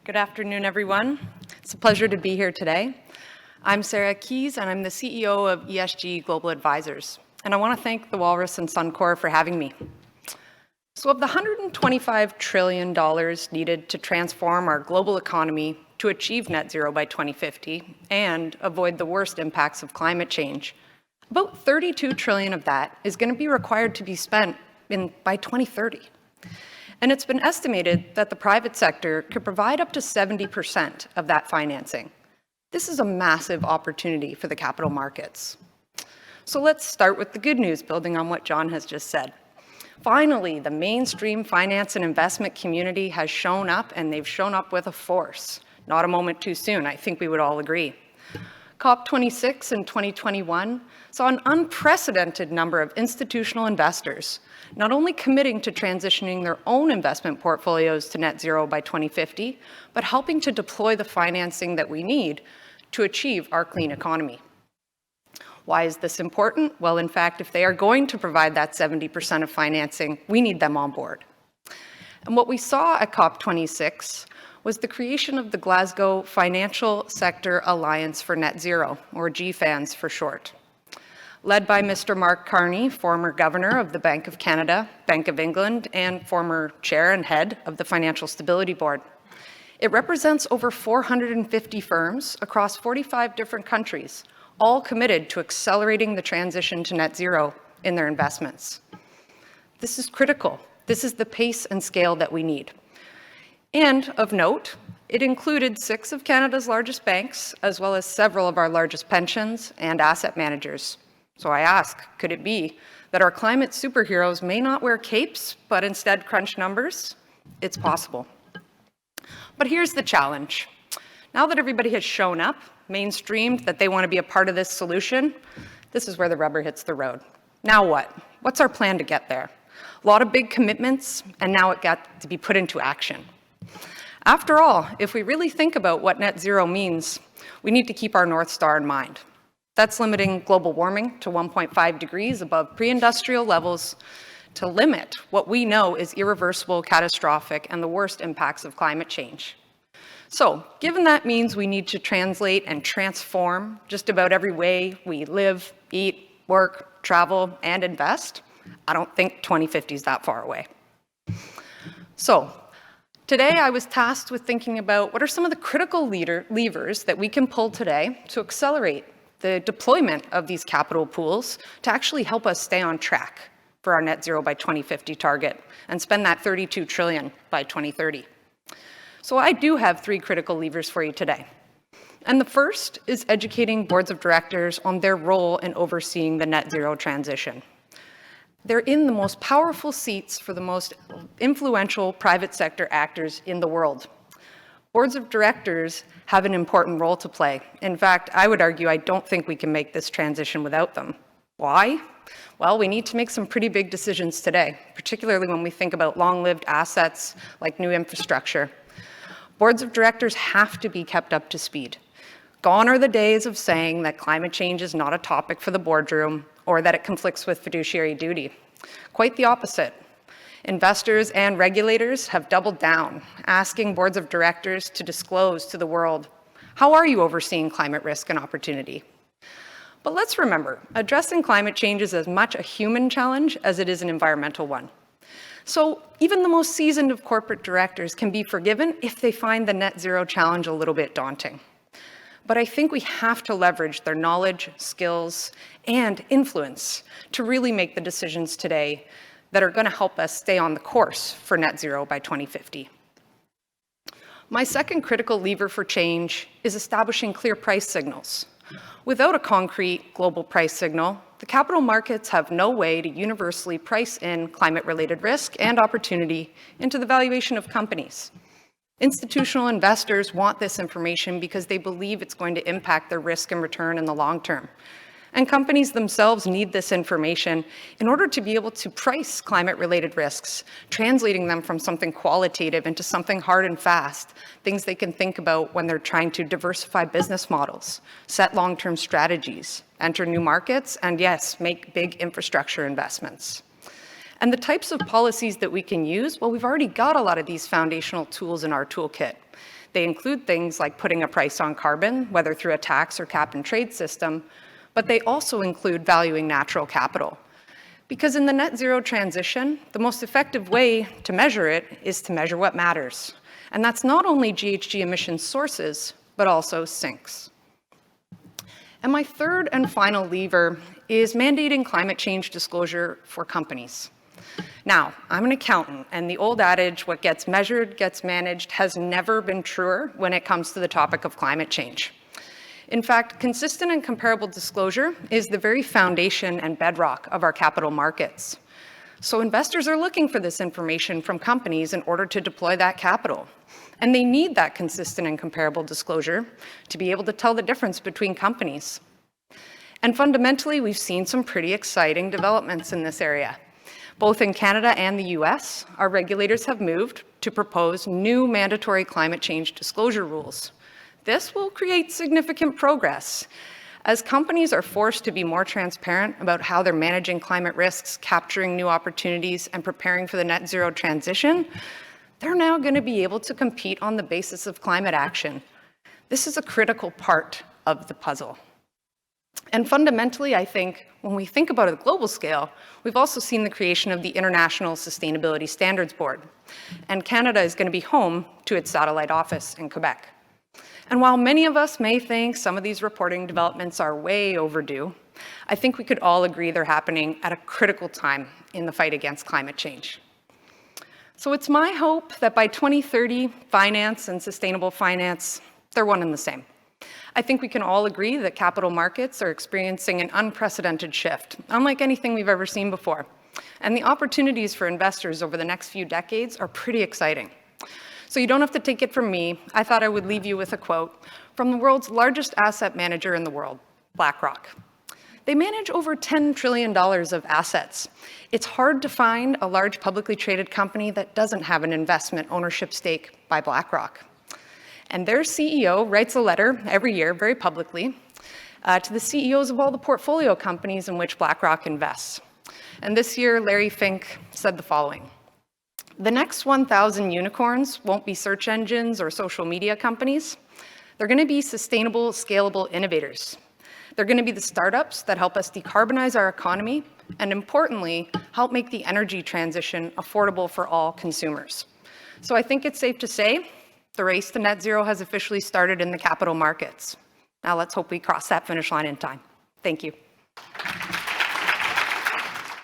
Good afternoon, everyone. It's a pleasure to be here today. I'm Sarah Keys, and I'm the CEO of ESG Global Advisors. And I want to thank the Walrus and Suncor for having me. So of the $125 trillion needed to transform our global economy to achieve net zero by 2050 and avoid the worst impacts of climate change, about $32 trillion of that is going to be required to be spent by 2030. And it's been estimated that the private sector could provide up to 70% of that financing. This is a massive opportunity for the capital markets. So let's start with the good news, building on what John has just said. Finally, the mainstream finance and investment community has shown up, and they've shown up with a force. Not a moment too soon, I think we would all agree. COP26 in 2021 saw an unprecedented number of institutional investors not only committing to transitioning their own investment portfolios to net zero by 2050, but helping to deploy the financing that we need to achieve our clean economy. Why is this important? Well, in fact, if they are going to provide that 70% of financing, we need them on board. And what we saw at COP26 was the creation of the Glasgow Financial Sector Alliance for Net Zero, or GFANZ for short. Led by Mr. Mark Carney, former governor of the Bank of Canada, Bank of England, and former chair and head of the Financial Stability Board. It represents over 450 firms across 45 different countries, all committed to accelerating the transition to net zero in their investments. This is critical. This is the pace and scale that we need. And of note, it included 6 of Canada's largest banks, as well as several of our largest pensions and asset managers. So I ask, could it be that our climate superheroes may not wear capes, but instead crunch numbers? It's possible. But here's the challenge. Now that everybody has shown up, mainstreamed, that they want to be a part of this solution, this is where the rubber hits the road. Now what? What's our plan to get there? A lot of big commitments, and now it got to be put into action. After all, if we really think about what net zero means, we need to keep our North Star in mind. That's limiting global warming to 1.5 degrees above pre-industrial levels to limit what we know is irreversible, catastrophic, and the worst impacts of climate change. So, given that means we need to translate and transform just about every way we live, eat, work, travel, and invest, I don't think 2050 is that far away. So, today I was tasked with thinking about what are some of the critical levers that we can pull today to accelerate the deployment of these capital pools to actually help us stay on track for our net zero by 2050 target and spend that $32 trillion by 2030. So I do have 3 critical levers for you today. And the first is educating boards of directors on their role in overseeing the net zero transition. They're in the most powerful seats for the most influential private sector actors in the world. Boards of directors have an important role to play. In fact, I would argue I don't think we can make this transition without them. Why? Well, we need to make some pretty big decisions today, particularly when we think about long-lived assets like new infrastructure. Boards of directors have to be kept up to speed. Gone are the days of saying that climate change is not a topic for the boardroom or that it conflicts with fiduciary duty. Quite the opposite. Investors and regulators have doubled down, asking boards of directors to disclose to the world, how are you overseeing climate risk and opportunity? But let's remember, addressing climate change is as much a human challenge as it is an environmental one. So even the most seasoned of corporate directors can be forgiven if they find the net zero challenge a little bit daunting. But I think we have to leverage their knowledge, skills, and influence to really make the decisions today that are going to help us stay on the course for net zero by 2050. My second critical lever for change is establishing clear price signals. Without a concrete global price signal, the capital markets have no way to universally price in climate-related risk and opportunity into the valuation of companies. Institutional investors want this information because they believe it's going to impact their risk and return in the long term. And companies themselves need this information in order to be able to price climate-related risks, translating them from something qualitative into something hard and fast, things they can think about when they're trying to diversify business models, set long-term strategies, enter new markets, and yes, make big infrastructure investments. And the types of policies that we can use, well, we've already got a lot of these foundational tools in our toolkit. They include things like putting a price on carbon, whether through a tax or cap and trade system, but they also include valuing natural capital. Because in the net zero transition, the most effective way to measure it is to measure what matters. And that's not only GHG emission sources, but also sinks. And my third and final lever is mandating climate change disclosure for companies. Now, I'm an accountant, and the old adage, what gets measured gets managed, has never been truer when it comes to the topic of climate change. In fact, consistent and comparable disclosure is the very foundation and bedrock of our capital markets. So investors are looking for this information from companies in order to deploy that capital. And they need that consistent and comparable disclosure to be able to tell the difference between companies. And fundamentally, we've seen some pretty exciting developments in this area. Both in Canada and the US, our regulators have moved to propose new mandatory climate change disclosure rules. This will create significant progress, as companies are forced to be more transparent about how they're managing climate risks, capturing new opportunities, and preparing for the net zero transition. They're now going to be able to compete on the basis of climate action. This is a critical part of the puzzle. And fundamentally, I think, when we think about it at a global scale, we've also seen the creation of the International Sustainability Standards Board. And Canada is going to be home to its satellite office in Quebec. And while many of us may think some of these reporting developments are way overdue, I think we could all agree they're happening at a critical time in the fight against climate change. So it's my hope that by 2030, finance and sustainable finance, they're one and the same. I think we can all agree that capital markets are experiencing an unprecedented shift, unlike anything we've ever seen before. And the opportunities for investors over the next few decades are pretty exciting. So you don't have to take it from me. I thought I would leave you with a quote from the world's largest asset manager in the world, BlackRock. They manage over $10 trillion of assets. It's hard to find a large publicly traded company that doesn't have an investment ownership stake by BlackRock. And their CEO writes a letter every year, very publicly, to the CEOs of all the portfolio companies in which BlackRock invests. And this year, Larry Fink said the following: "The next 1,000 unicorns won't be search engines or social media companies. They're going to be sustainable, scalable innovators. They're going to be the startups that help us decarbonize our economy and, importantly, help make the energy transition affordable for all consumers." So I think it's safe to say the race to net zero has officially started in the capital markets. Now let's hope we cross that finish line in time. Thank you.